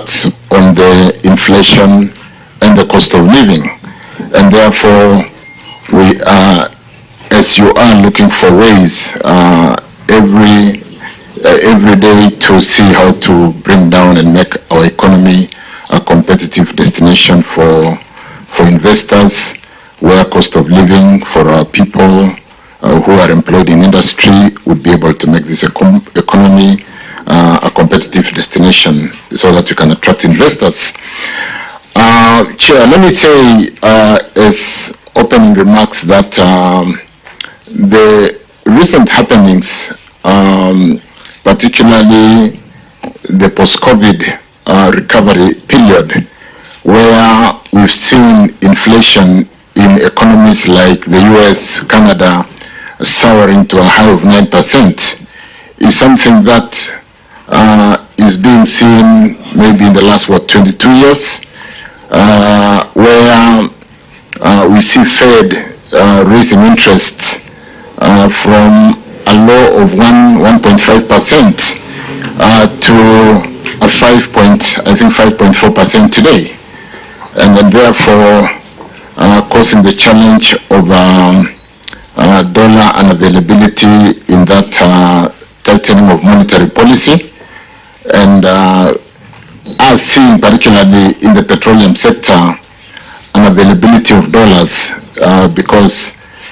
impacts on the inflation and the cost of living. And therefore, we are, as you are, looking for ways every day to see how to bring down and make our economy a competitive destination for investors, where cost of living for our people who are employed in industry would be able to make this economy a competitive destination so that you can attract investors. Chair, let me say as opening remarks that the recent happenings, particularly the post-COVID recovery period, where we've seen inflation in economies like the US, Canada, soaring to a high of 9%, is something that is being seen maybe in the last, 22 years, where we see Fed raising interest from a low of 1.5% to a 5.4% today, and then therefore causing the challenge of dollar unavailability in that tightening of monetary policy, and as seen particularly in the petroleum sector, unavailability of dollars because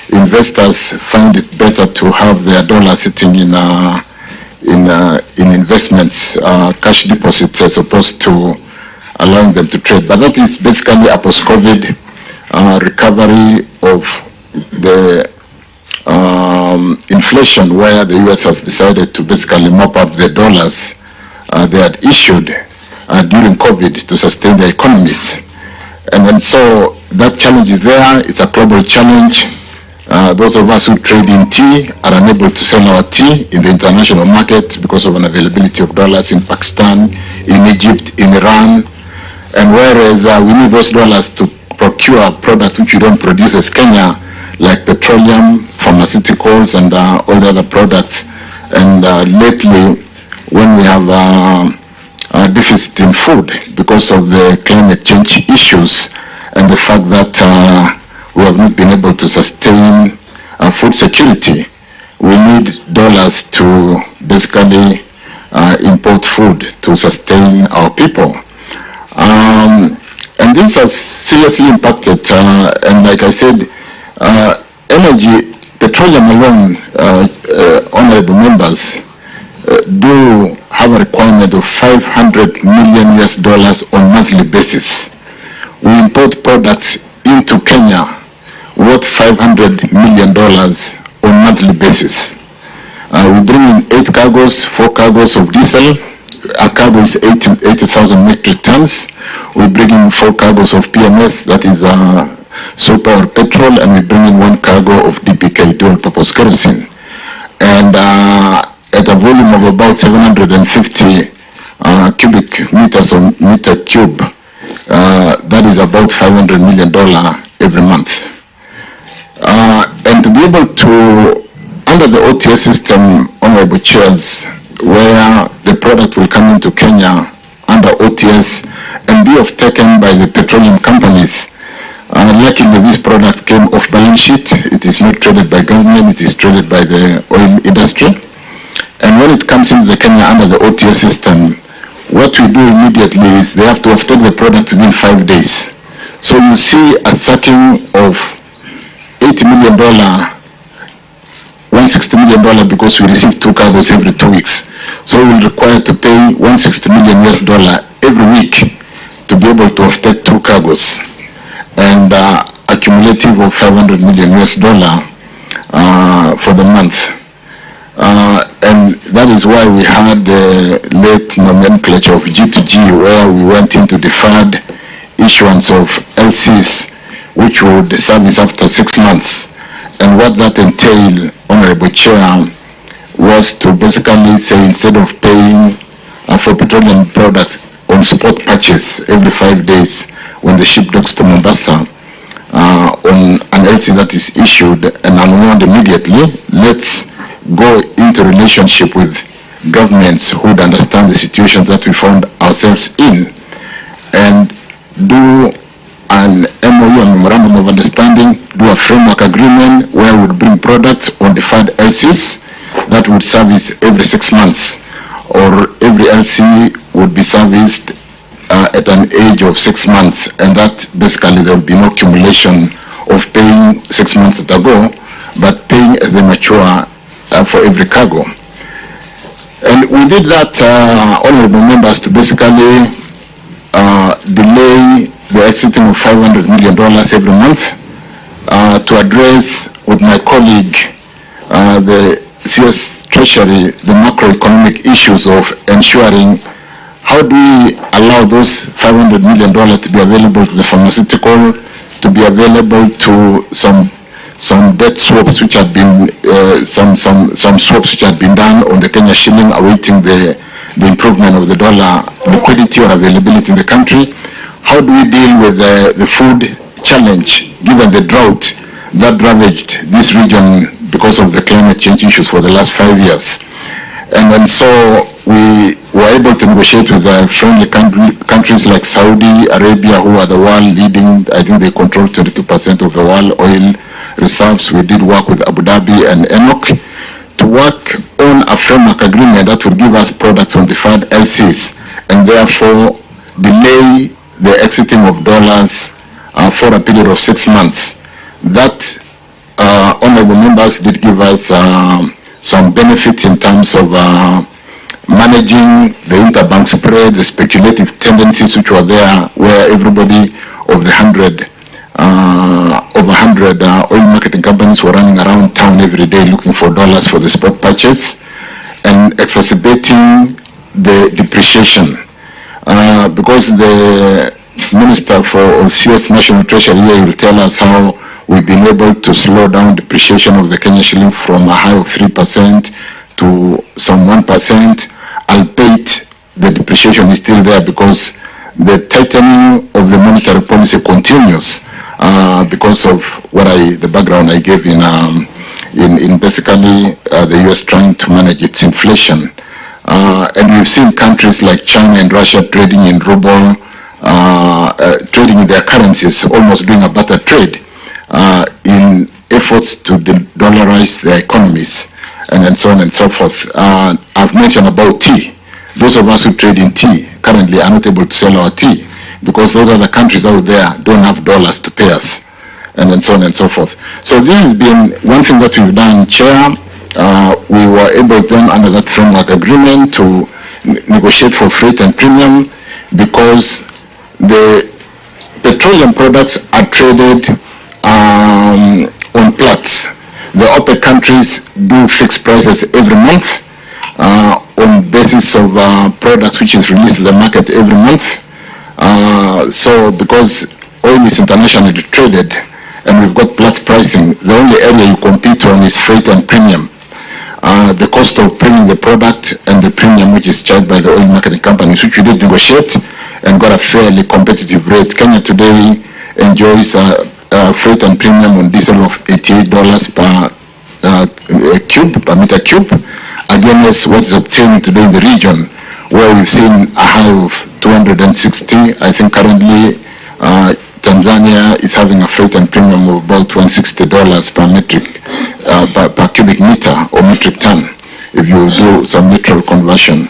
investors find it better to have their dollars sitting in investments, cash deposits, as opposed to allowing them to trade. But that is basically a post-COVID recovery of the inflation, where the US has decided to basically mop up the dollars they had issued during COVID to sustain their economies. And then so that challenge is there. It's a global challenge. Those of us who trade in tea are unable to sell our tea in the international market because of unavailability of dollars in Pakistan, in Egypt, in Iran. And whereas we need those dollars to procure products which we don't produce as Kenya, like petroleum, pharmaceuticals, and all the other products. And lately, when we have a deficit in food because of the climate change issues and the fact that we have not been able to sustain food security, we need dollars to basically import food to sustain our people. And this has seriously impacted, and like I said, energy, petroleum alone, honorable members, do have a requirement of $500 million on monthly basis. We import products into Kenya worth $500 million on monthly basis. We bring in 8 cargoes, 4 cargoes of diesel. A cargo is 80,000 metric tons. We bring in 4 cargoes of PMS, that is super petrol, and we bring in 1 cargo of DPK, dual purpose kerosene. And at a volume of about 750 cubic meters or meter cube, that is about $500 million every month. And to be able to, under the OTS system, honorable chairs, where the product will come into Kenya under OTS and be off-taken by the petroleum companies. Luckily, this product came off balance sheet. It is not traded by government, it is traded by the oil industry. And when it comes into the Kenya under the OTS system, what we do immediately is they have to off-take the product within 5 days. So you see a sacking of $80 million, $160 million, because we receive 2 cargoes every 2 weeks. So we'll require to pay $160 million every week to be able to off-take 2 cargoes, and a cumulative of $500 million for the month. And that is why we had the late nomenclature of G2G, where we went into deferred issuance of LCs, which would service after 6 months. And what that entailed, Honorable Chair, was to basically say, instead of paying for petroleum products on spot purchase every 5 days when the ship docks to Mombasa, on an LC that is issued and unwound immediately, let's go into relationship with governments who would understand the situations that we found ourselves in, and do an MOU, a memorandum of understanding, do a framework agreement where we would bring products on deferred LCs that would service every 6 months, or every LC would be serviced at an age of 6 months, and that basically there will be no accumulation of paying 6 months ago, but paying as they mature for every cargo. And we did that, honorable members, to basically delay the exiting of $500 million every month, to address with my colleague, the CS Treasury, the macroeconomic issues of ensuring how do we allow those $500 million to be available to the pharmaceutical, to be available to some debt swaps which have been, some swaps which have been done on the Kenya shilling, awaiting the improvement of the dollar liquidity or availability in the country. How do we deal with the food challenge, given the drought that ravaged this region because of the climate change issues for the last 5 years? And so we were able to negotiate with friendly countries like Saudi Arabia, who are the world leading. I think they control 22% of the world oil reserves. We did work with Abu Dhabi and ENOC to work on a framework agreement that would give us products on deferred LCs, and therefore delay the exiting of dollars for a period of 6 months. That, honorable members, did give us some benefits in terms of managing the interbank spread, the speculative tendencies which were there, where everybody of the over 100 oil marketing companies were running around town every day looking for dollars for the spot purchase, and exacerbating the depreciation. Because the Minister for CS National Treasury here will tell us how we've been able to slow down depreciation of the Kenya shilling from a high of 3% to some 1%, albeit the depreciation is still there because the tightening of the monetary policy continues because of what the background I gave in basically the US trying to manage its inflation. And we've seen countries like China and Russia trading in ruble, trading in their currencies, almost doing a barter trade in efforts to dollarize their economies, and so on and so forth. I've mentioned about tea. Those of us who trade in tea currently are not able to sell our tea because those other countries out there don't have dollars to pay us, and so on and so forth. So this has been one thing that we've done, Chair. We were able then under that framework agreement to negotiate for freight and premium, because the petroleum products are traded on Platts. The OPEC countries do fixed prices every month on basis of products which is released to the market every month. So because oil is internationally traded and we've got Platts pricing, the only area you compete on is freight and premium. The cost of bringing the product and the premium which is charged by the oil marketing companies, which we did negotiate and got a fairly competitive rate. Kenya today enjoys freight and premium on diesel of $88 per meter cube, against what is obtained today in the region, where we've seen a high of 260. I think currently Tanzania is having a freight and premium of about $160 per metric, per cubic meter or metric ton, if you do some literal conversion.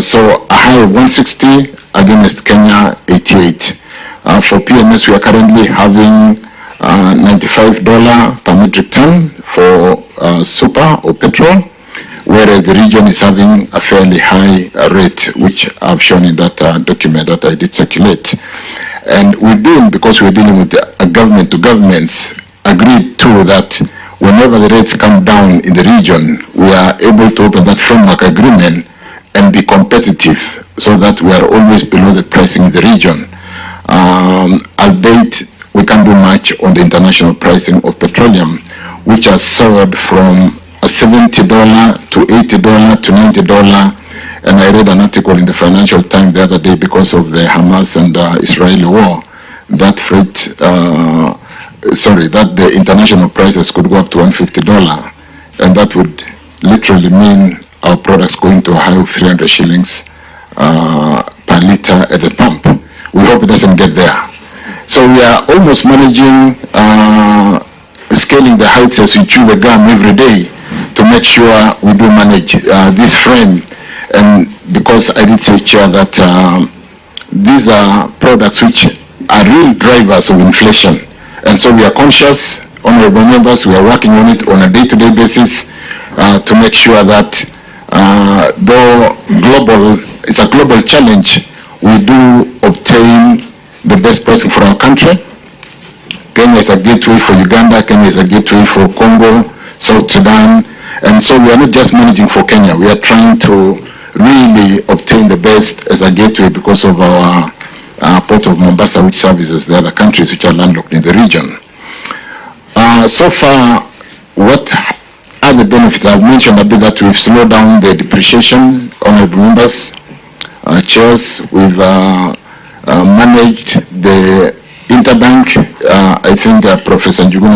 So a high of 160 against Kenya 88. For PMS, we are currently having $95 per metric ton for super or petrol, whereas the region is having a fairly high rate, which I've shown in that document that I did circulate. And we've been, because we're dealing with a government to governments, agreed to that whenever the rates come down in the region, we are able to open that framework agreement and be competitive so that we are always below the pricing in the region. Albeit we can't do much on the international pricing of petroleum, which has soared from a $70 to $80 to $90. And I read an article in the Financial Times the other day, because of the Hamas and Israeli war, that that the international prices could go up to $150, and that would literally mean our products going to a high of 300 shillings per liter at the pump. We hope it doesn't get there. So we are almost managing scaling the heights as we chew the gum every day to make sure we do manage this frame. And because I did say, Chair, that these are products which are real drivers of inflation. And so we are conscious, honorable members, we are working on it on a day-to-day basis to make sure that though it's a global challenge, we do obtain the best pricing for our country. Kenya is a gateway for Uganda, Kenya is a gateway for Congo, South Sudan, and so we are not just managing for Kenya, we are trying to really obtain the best as a gateway because of our port of Mombasa, which services the other countries which are landlocked in the region. So far, what are the benefits? I've mentioned a bit that we've slowed down the depreciation, honorable members, chairs. We've managed the interbank. I think Professor Njuguna